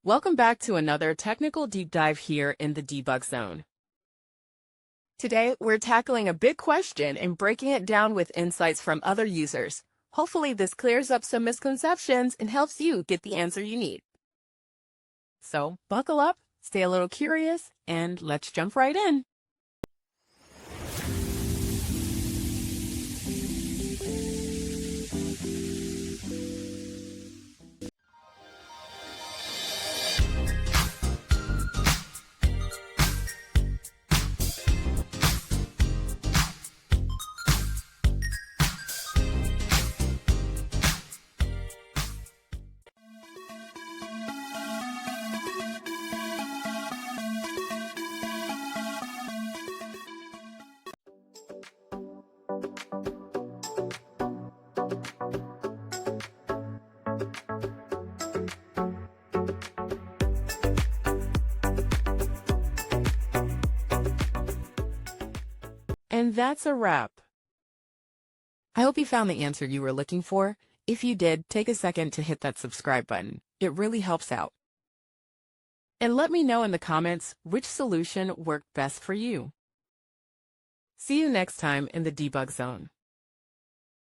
Welcome back to another technical deep dive here in the debug zone. Today, we're tackling a big question and breaking it down with insights from other users. Hopefully, this clears up some misconceptions and helps you get the answer you need. So, buckle up, stay a little curious, and let's jump right in. And that's a wrap. I hope you found the answer you were looking for. If you did, take a second to hit that subscribe button. It really helps out. And let me know in the comments which solution worked best for you. See you next time in the debug zone.